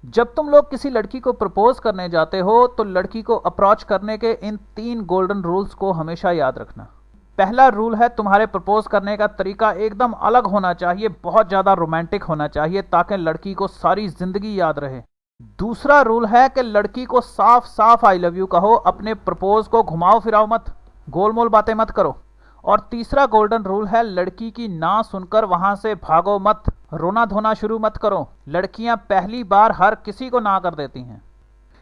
जब तुम लोग किसी लड़की को प्रपोज करने जाते हो तो लड़की को अप्रोच करने के इन 3 गोल्डन रूल्स को हमेशा याद रखना। पहला रूल है, तुम्हारे प्रपोज करने का तरीका एकदम अलग होना चाहिए, बहुत ज्यादा रोमांटिक होना चाहिए ताकि लड़की को सारी जिंदगी याद रहे। दूसरा रूल है कि लड़की को साफ साफ आई लव यू कहो, अपने प्रपोज को घुमाओ फिराओ मत, गोल मोल बातें मत करो। और तीसरा गोल्डन रूल है, लड़की की ना सुनकर वहां से भागो मत, रोना धोना शुरू मत करो। लड़कियां पहली बार हर किसी को ना कर देती हैं।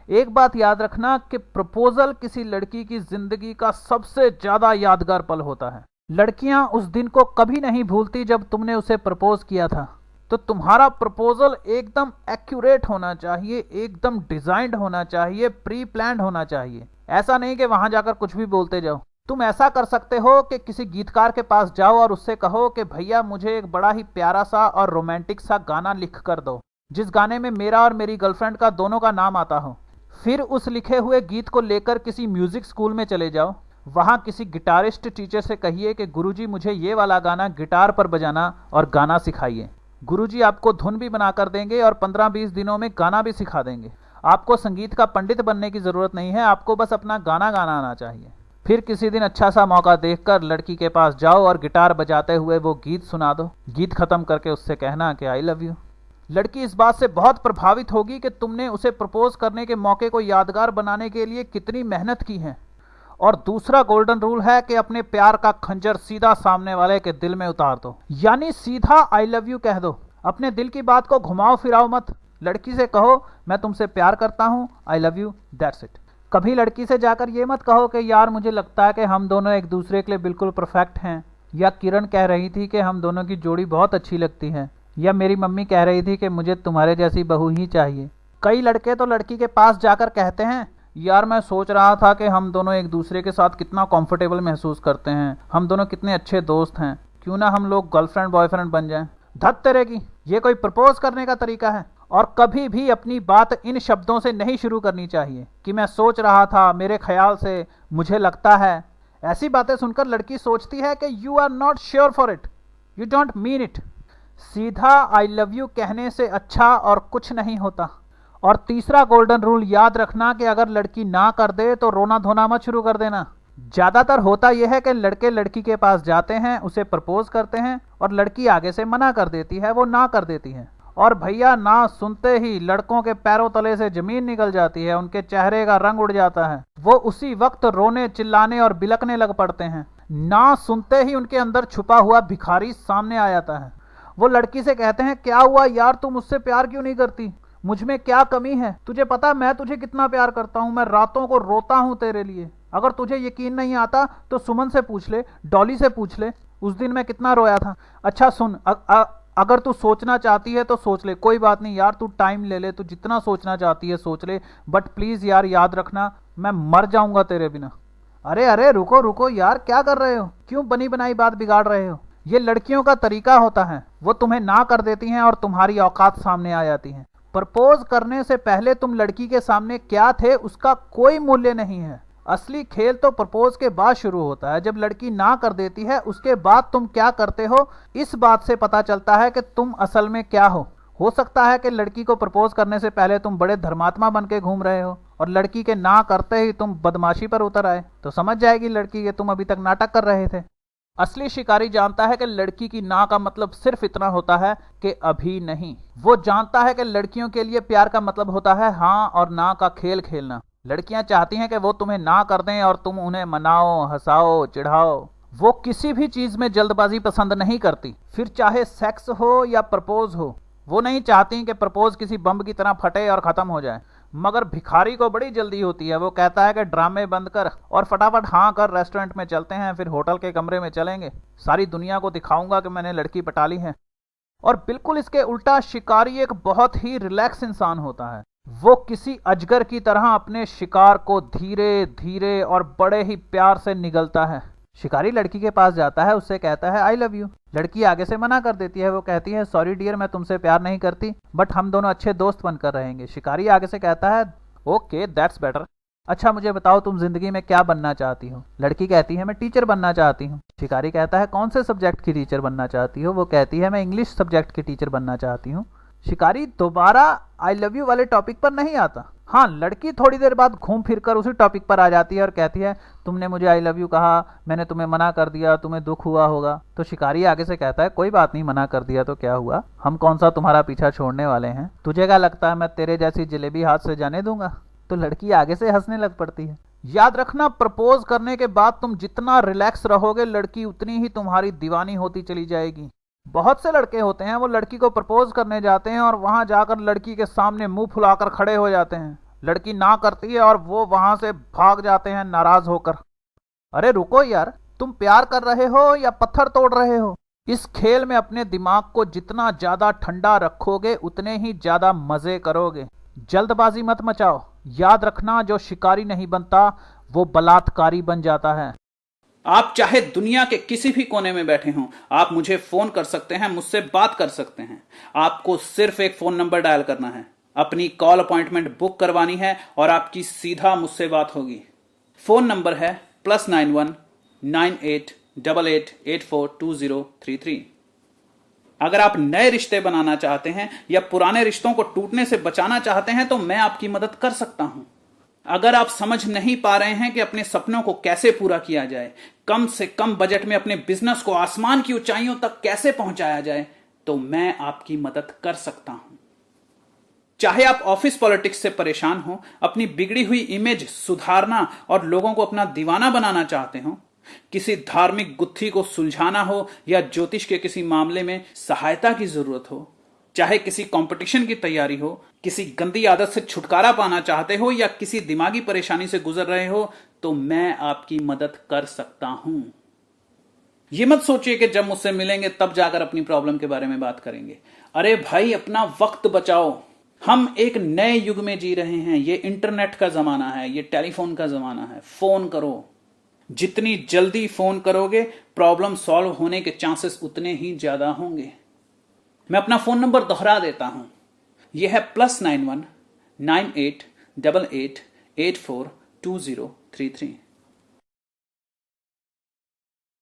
एक बात याद रखना कि प्रपोजल किसी लड़की की जिंदगी का सबसे ज्यादा यादगार पल होता है। लड़कियां उस दिन को कभी नहीं भूलती जब तुमने उसे प्रपोज किया था। तो तुम्हारा प्रपोजल एकदम एक्यूरेट होना चाहिए, एकदम डिजाइंड होना चाहिए, प्री प्लान्ड होना चाहिए। ऐसा नहीं कि वहां जाकर कुछ भी बोलते जाओ। तुम ऐसा कर सकते हो कि किसी गीतकार के पास जाओ और उससे कहो कि भैया मुझे एक बड़ा ही प्यारा सा और रोमांटिक सा गाना लिख कर दो, जिस गाने में मेरा और मेरी गर्लफ्रेंड का दोनों का नाम आता हो। फिर उस लिखे हुए गीत को लेकर किसी म्यूजिक स्कूल में चले जाओ। वहां किसी गिटारिस्ट टीचर से कहिए कि गुरुजी मुझे ये वाला गाना गिटार पर बजाना और गाना सिखाइए। गुरुजी आपको धुन भी बनाकर देंगे और 15-20 दिनों में गाना भी सिखा देंगे। आपको संगीत का पंडित बनने की जरूरत नहीं है, आपको बस अपना गाना गाना आना चाहिए। फिर किसी दिन अच्छा सा मौका देखकर लड़की के पास जाओ और गिटार बजाते हुए वो गीत सुना दो। गीत खत्म करके उससे कहना कि आई लव यू। लड़की इस बात से बहुत प्रभावित होगी कि तुमने उसे प्रपोज करने के मौके को यादगार बनाने के लिए कितनी मेहनत की है। और दूसरा गोल्डन रूल है कि अपने प्यार का खंजर सीधा सामने वाले के दिल में उतार दो, यानी सीधा आई लव यू कह दो। अपने दिल की बात को घुमाओ फिराओ मत। लड़की से कहो मैं तुमसे प्यार करता हूं, I love you, that's it. कभी लड़की से जाकर ये मत कहो कि यार मुझे लगता है कि हम दोनों एक दूसरे के लिए बिल्कुल परफेक्ट हैं, या किरण कह रही थी कि हम दोनों की जोड़ी बहुत अच्छी लगती है, या मेरी मम्मी कह रही थी कि मुझे तुम्हारे जैसी बहू ही चाहिए। कई लड़के तो लड़की के पास जाकर कहते हैं यार मैं सोच रहा था कि हम दोनों एक दूसरे के साथ कितना कंफर्टेबल महसूस करते हैं, हम दोनों कितने अच्छे दोस्त हैं, क्यों ना हम लोग गर्लफ्रेंड बॉयफ्रेंड बन जाएं। धत तेरे की, ये कोई प्रपोज करने का तरीका है? और कभी भी अपनी बात इन शब्दों से नहीं शुरू करनी चाहिए कि मैं सोच रहा था, मेरे ख्याल से, मुझे लगता है। ऐसी बातें सुनकर लड़की सोचती है कि you are not sure for it, you don't mean it. सीधा आई लव यू कहने से अच्छा और कुछ नहीं होता। और तीसरा गोल्डन रूल याद रखना कि अगर लड़की ना कर दे तो रोना धोना मत शुरू कर देना। ज्यादातर होता यह है कि लड़के लड़की के पास जाते हैं, उसे प्रपोज करते हैं और लड़की आगे से मना कर देती है, वो ना कर देती है। और भैया ना सुनते ही लड़कों के पैरों तले से जमीन निकल जाती है, उनके चेहरे का रंग उड़ जाता है, वो उसी वक्त रोने चिल्लाने और बिलकने लग पड़ते हैं। ना सुनते ही उनके अंदर छुपा हुआ भिखारी सामने आ जाता है। वो लड़की से कहते हैं क्या हुआ यार, तुम मुझसे प्यार क्यों नहीं करती, मुझ में क्या कमी है, तुझे पता मैं तुझे कितना प्यार करता हूं, मैं रातों को रोता हूं तेरे लिए। अगर तुझे यकीन नहीं आता तो सुमन से पूछ ले, डॉली से पूछ ले, उस दिन मैं कितना रोया था। अच्छा सुन, अगर तू सोचना चाहती है तो सोच ले, कोई बात नहीं यार, तू टाइम ले ले, तू जितना सोचना चाहती है सोच ले, बट प्लीज यार याद रखना मैं मर जाऊंगा तेरे बिना। अरे अरे रुको रुको यार, क्या कर रहे हो, क्यों बनी बनाई बात बिगाड़ रहे हो। ये लड़कियों का तरीका होता है, वो तुम्हें ना कर देती हैं और तुम्हारी औकात सामने आ जाती है। प्रपोज करने से पहले तुम लड़की के सामने क्या थे उसका कोई मूल्य नहीं है। असली खेल तो प्रपोज के बाद शुरू होता है। जब लड़की ना कर देती है उसके बाद तुम क्या करते हो, इस बात से पता चलता है कि तुम असल में क्या हो। हो सकता है कि लड़की को प्रपोज करने से पहले तुम बड़े धर्मात्मा बन के घूम रहे हो और लड़की के ना करते ही तुम बदमाशी पर उतर आए, तो समझ जाएगी लड़की कि तुम अभी तक नाटक कर रहे थे। असली शिकारी जानता है कि लड़की की ना का मतलब सिर्फ इतना होता है कि अभी नहीं। वो जानता है कि लड़कियों के लिए प्यार का मतलब होता है हाँ और ना का खेल खेलना। लड़कियां चाहती हैं कि वो तुम्हें ना कर दें और तुम उन्हें मनाओ, हंसाओ, चिढ़ाओ। वो किसी भी चीज में जल्दबाजी पसंद नहीं करती, फिर चाहे सेक्स हो या प्रपोज हो। वो नहीं चाहती कि प्रपोज किसी बम की तरह फटे और खत्म हो जाए। मगर भिखारी को बड़ी जल्दी होती है। वो कहता है कि ड्रामे बंद कर और फटाफट हाँ कर, रेस्टोरेंट में चलते हैं, फिर होटल के कमरे में चलेंगे, सारी दुनिया को दिखाऊंगा कि मैंने लड़की पटा ली है। और बिल्कुल इसके उल्टा शिकारी एक बहुत ही रिलैक्स इंसान होता है। वो किसी अजगर की तरह अपने शिकार को धीरे धीरे और बड़े ही प्यार से निगलता है। शिकारी लड़की के पास जाता है, उससे कहता है आई लव यू। लड़की आगे से मना कर देती है। वो कहती है सॉरी डियर, मैं तुमसे प्यार नहीं करती, बट हम दोनों अच्छे दोस्त बनकर रहेंगे। शिकारी आगे से कहता है ओके दैट्स बेटर। अच्छा मुझे बताओ तुम जिंदगी में क्या बनना चाहती हो। लड़की कहती है मैं टीचर बनना चाहती हूँ। शिकारी कहता है कौन से सब्जेक्ट की टीचर बनना चाहती हो। वो कहती है मैं इंग्लिश सब्जेक्ट की टीचर बनना चाहती हूँ। शिकारी दोबारा आई लव यू वाले टॉपिक पर नहीं आता। हाँ, लड़की थोड़ी देर बाद घूम फिर कर उसी टॉपिक पर आ जाती है और कहती है तुमने मुझे आई लव यू कहा, मैंने तुम्हें मना कर दिया, तुम्हें दुख हुआ होगा। तो शिकारी आगे से कहता है कोई बात नहीं, मना कर दिया तो क्या हुआ, हम कौन सा तुम्हारा पीछा छोड़ने वाले हैं, तुझे क्या लगता है मैं तेरे जैसी जलेबी हाथ से जाने दूंगा। तो लड़की आगे से हंसने लग पड़ती है। याद रखना, प्रपोज करने के बाद तुम जितना रिलैक्स रहोगे, लड़की उतनी ही तुम्हारी दीवानी होती चली जाएगी। बहुत से लड़के होते हैं वो लड़की को प्रपोज करने जाते हैं और वहां जाकर लड़की के सामने मुंह फुलाकर खड़े हो जाते हैं। लड़की ना करती है और वो वहां से भाग जाते हैं नाराज होकर। अरे रुको यार, तुम प्यार कर रहे हो या पत्थर तोड़ रहे हो। इस खेल में अपने दिमाग को जितना ज्यादा ठंडा रखोगे उतने ही ज्यादा मजे करोगे। जल्दबाजी मत मचाओ। याद रखना, जो शिकारी नहीं बनता वो बलात्कारी बन जाता है। आप चाहे दुनिया के किसी भी कोने में बैठे हों, आप मुझे फोन कर सकते हैं, मुझसे बात कर सकते हैं। आपको सिर्फ एक फोन नंबर डायल करना है, अपनी कॉल अपॉइंटमेंट बुक करवानी है और आपकी सीधा मुझसे बात होगी। फोन नंबर है +91 9888842033। अगर आप नए रिश्ते बनाना चाहते हैं या पुराने रिश्तों को टूटने से बचाना चाहते हैं तो मैं आपकी मदद कर सकता हूं। अगर आप समझ नहीं पा रहे हैं कि अपने सपनों को कैसे पूरा किया जाए, कम से कम बजट में अपने बिजनेस को आसमान की ऊंचाइयों तक कैसे पहुंचाया जाए, तो मैं आपकी मदद कर सकता हूं। चाहे आप ऑफिस पॉलिटिक्स से परेशान हो, अपनी बिगड़ी हुई इमेज सुधारना और लोगों को अपना दीवाना बनाना चाहते हो, किसी धार्मिक गुत्थी को सुलझाना हो या ज्योतिष के किसी मामले में सहायता की जरूरत हो, चाहे किसी कंपटीशन की तैयारी हो, किसी गंदी आदत से छुटकारा पाना चाहते हो या किसी दिमागी परेशानी से गुजर रहे हो, तो मैं आपकी मदद कर सकता हूं। यह मत सोचिए कि जब मुझसे मिलेंगे तब जाकर अपनी प्रॉब्लम के बारे में बात करेंगे। अरे भाई, अपना वक्त बचाओ। हम एक नए युग में जी रहे हैं। ये इंटरनेट का जमाना है, ये टेलीफोन का जमाना है। फोन करो। जितनी जल्दी फोन करोगे, प्रॉब्लम सॉल्व होने के चांसेस उतने ही ज्यादा होंगे। मैं अपना फोन नंबर दोहरा देता हूं। यह है +91 9888842033।